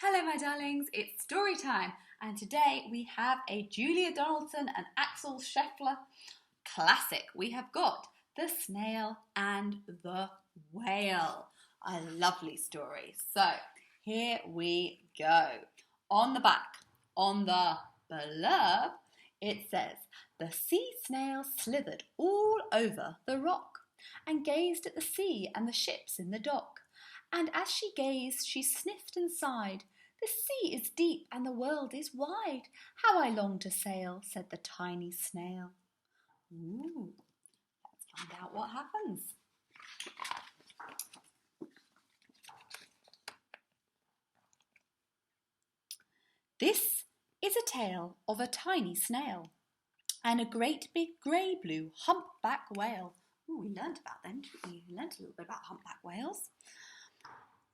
Hello my darlings, it's story time, and today we have a Julia Donaldson and Axel Scheffler classic. We have got The Snail and the Whale. A lovely story. So here we go. On the back, on the blurb, it says, "The sea snail slithered all over the rock and gazed at the sea and the ships in the dock. And as she gazed, she sniffed and sighed. 'The sea is deep and the world is wide. How I long to sail,' said the tiny snail." Ooh, let's find out what happens. This is a tale of a tiny snail and a great big grey-blue humpback whale. Ooh, we learnt about them, didn't we? We learnt a little bit about humpback whales.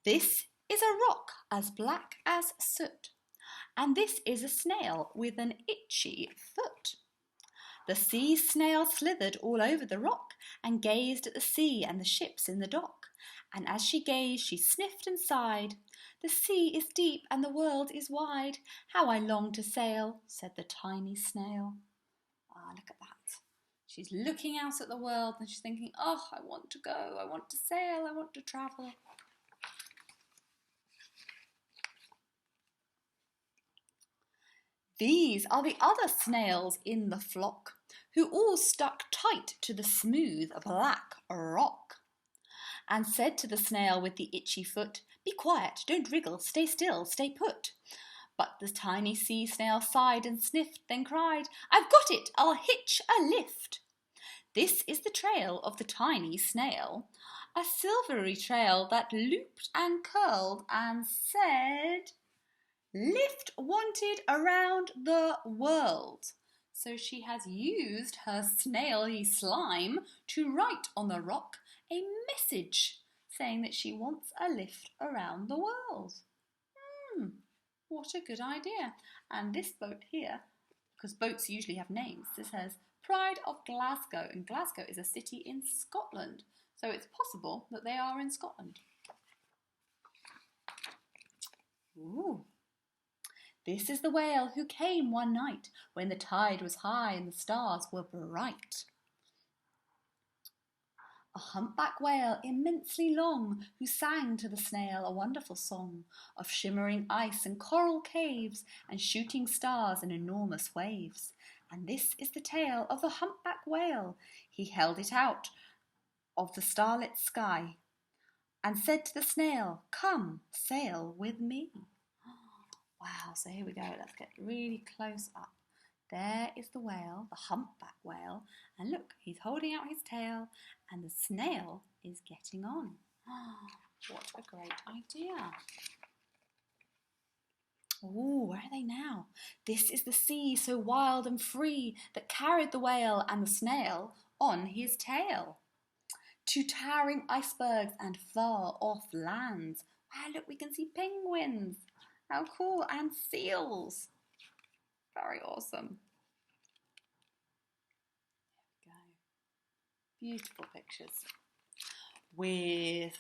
This is a rock as black as soot, and this is a snail with an itchy foot. The sea snail slithered all over the rock and gazed at the sea and the ships in the dock. And as she gazed, she sniffed and sighed. "The sea is deep and the world is wide. How I long to sail," said the tiny snail. Ah, look at that. She's looking out at the world and she's thinking, "Oh, I want to go, I want to sail, I want to travel." These are the other snails in the flock, who all stuck tight to the smooth black rock, and said to the snail with the itchy foot, "Be quiet, don't wriggle, stay still, stay put." But the tiny sea snail sighed and sniffed, then cried, "I've got it, I'll hitch a lift." This is the trail of the tiny snail, a silvery trail that looped and curled and said, "Lift wanted around the world." So she has used her snaily slime to write on the rock a message saying that she wants a lift around the world. What a good idea. And this boat here, because boats usually have names, this says Pride of Glasgow, and Glasgow is a city in Scotland. So it's possible that they are in Scotland. Ooh. This is the whale who came one night when the tide was high and the stars were bright. A humpback whale immensely long, who sang to the snail a wonderful song of shimmering ice and coral caves and shooting stars and enormous waves. And this is the tale of the humpback whale. He held it out of the starlit sky and said to the snail, "Come, sail with me." Wow, so here we go. Let's get really close up. There is the whale, the humpback whale, and look, he's holding out his tail and the snail is getting on. What a great idea. Oh, where are they now? This is the sea so wild and free that carried the whale and the snail on his tail to towering icebergs and far off lands. Wow, look, we can see penguins. How cool, and seals. Very awesome. There we go. Beautiful pictures. With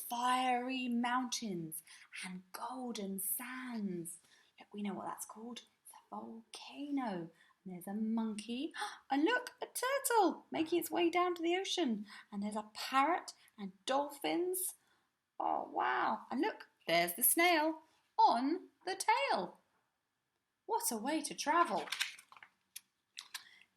fiery mountains and golden sands. Look, we know what that's called. It's a volcano. And there's a monkey. And look, a turtle making its way down to the ocean. And there's a parrot and dolphins. Oh, wow. And look, there's the snail on the tail. What a way to travel.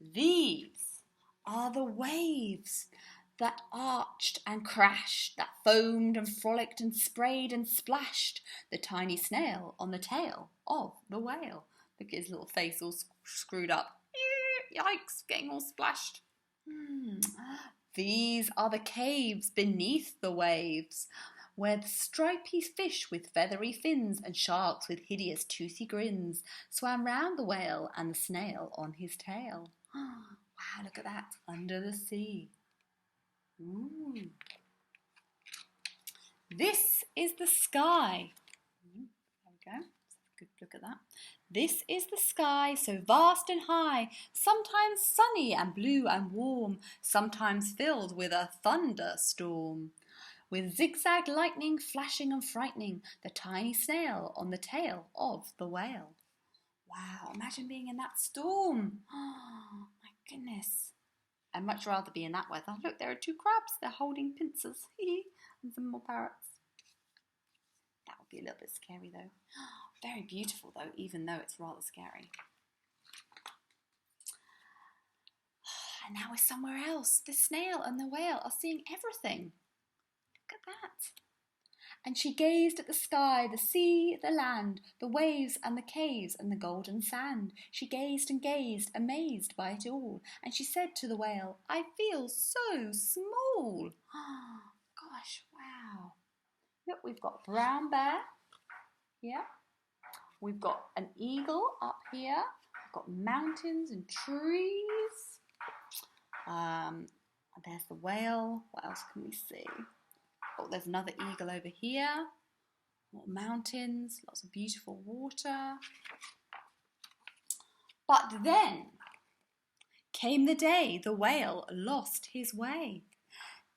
These are the waves that arched and crashed, that foamed and frolicked and sprayed and splashed the tiny snail on the tail of the whale. Look at his little face all screwed up. Yikes, getting all splashed. These are the caves beneath the waves, where the stripy fish with feathery fins and sharks with hideous toothy grins swam round the whale and the snail on his tail. Wow, look at that, under the sea. Ooh. This is the sky. There we go. Let's have a good look at that. This is the sky, so vast and high, sometimes sunny and blue and warm, sometimes filled with a thunderstorm. with zigzag lightning flashing and frightening the tiny snail on the tail of the whale. Wow, imagine being in that storm. Oh, my goodness. I'd much rather be in that weather. Look, there are 2 crabs. They're holding pincers. And some more parrots. That would be a little bit scary, though. Very beautiful, though, even though it's rather scary. And now we're somewhere else. The snail and the whale are seeing everything. Look at that. And she gazed at the sky, the sea, the land, the waves and the caves and the golden sand. She gazed and gazed, amazed by it all. And she said to the whale, I feel so small. Oh, gosh, wow. Look, we've got a brown bear here. We've got an eagle up here. We've got mountains and trees. There's the whale. What else can we see? Oh, there's another eagle over here. More mountains, lots of beautiful water. But then came the day the whale lost his way.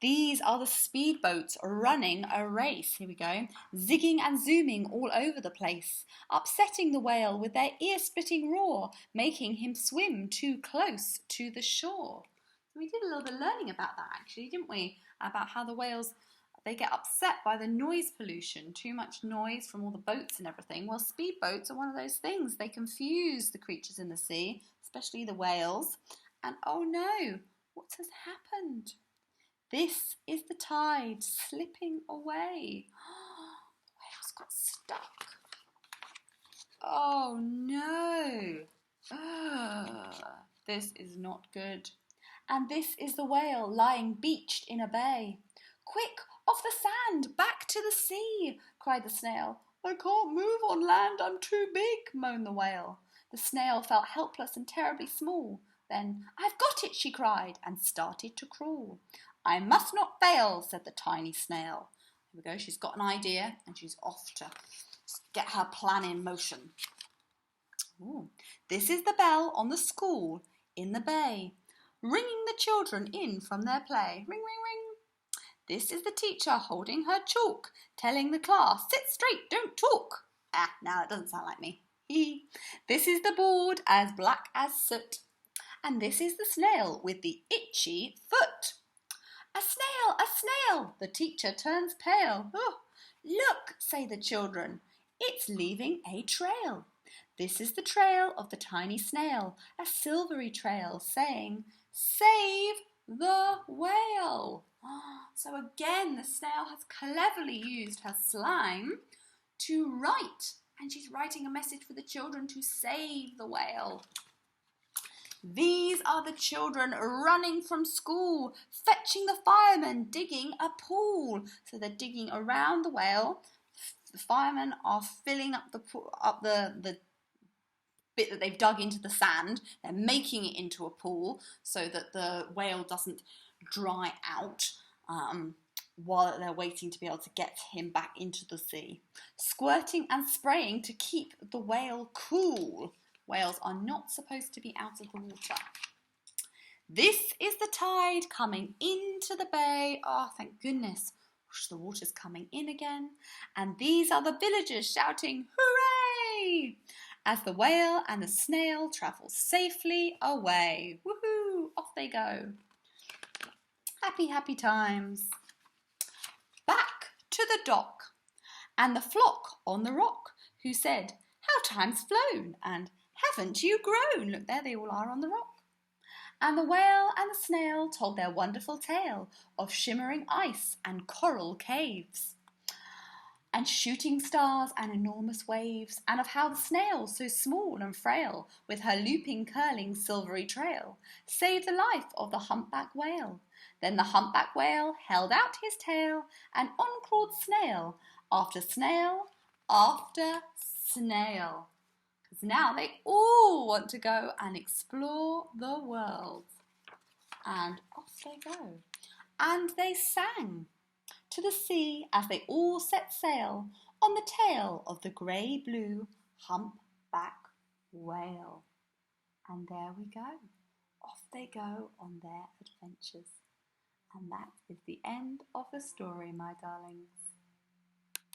These are the speedboats running a race. Here we go. Zigging and zooming all over the place, upsetting the whale with their ear-splitting roar, making him swim too close to the shore. We did a little bit of learning about that, actually, didn't we? About how the whales, they get upset by the noise pollution, too much noise from all the boats and everything. Well, speedboats are one of those things. They confuse the creatures in the sea, especially the whales. And oh no, what has happened? This is the tide slipping away. The whales got stuck. Oh no. This is not good. And this is the whale lying beached in a bay. Quick, off the sand, back to the sea, cried the snail. I can't move on land, I'm too big, moaned the whale. The snail felt helpless and terribly small. Then, I've got it, she cried, and started to crawl. I must not fail, said the tiny snail. Here we go, she's got an idea, and she's off to get her plan in motion. Ooh. This is the bell on the school in the bay, ringing the children in from their play. Ring, ring, ring. This is the teacher holding her chalk, telling the class, sit straight, don't talk. Now that doesn't sound like me. This is the board as black as soot, and this is the snail with the itchy foot. A snail, a snail, the teacher turns pale. Oh, look, say the children, it's leaving a trail. This is the trail of the tiny snail, a silvery trail saying, save the whale. So again, the snail has cleverly used her slime to write, and she's writing a message for the children to save the whale. These are the children running from school, fetching the firemen, digging a pool. So they're digging around the whale. The firemen are filling up the bit that they've dug into the sand. They're making it into a pool so that the whale doesn't dry out while they're waiting to be able to get him back into the sea. Squirting and spraying to keep the whale cool. Whales are not supposed to be out of the water. This is the tide coming into the bay. Oh, thank goodness. The water's coming in again. And these are the villagers shouting, hooray! As the whale and the snail travel safely away. Woohoo! Off they go. Happy, happy times. Back to the dock. And the flock on the rock, who said, how time's flown, and haven't you grown? Look, there they all are on the rock. And the whale and the snail told their wonderful tale of shimmering ice and coral caves, and shooting stars and enormous waves, and of how the snail, so small and frail, with her looping, curling, silvery trail, saved the life of the humpback whale. Then the humpback whale held out his tail, and on crawled snail after snail after snail. Because now they all want to go and explore the world. And off they go. And they sang to the sea as they all set sail on the tail of the grey-blue humpback whale. And there we go. Off they go on their adventures. And that is the end of the story, my darlings.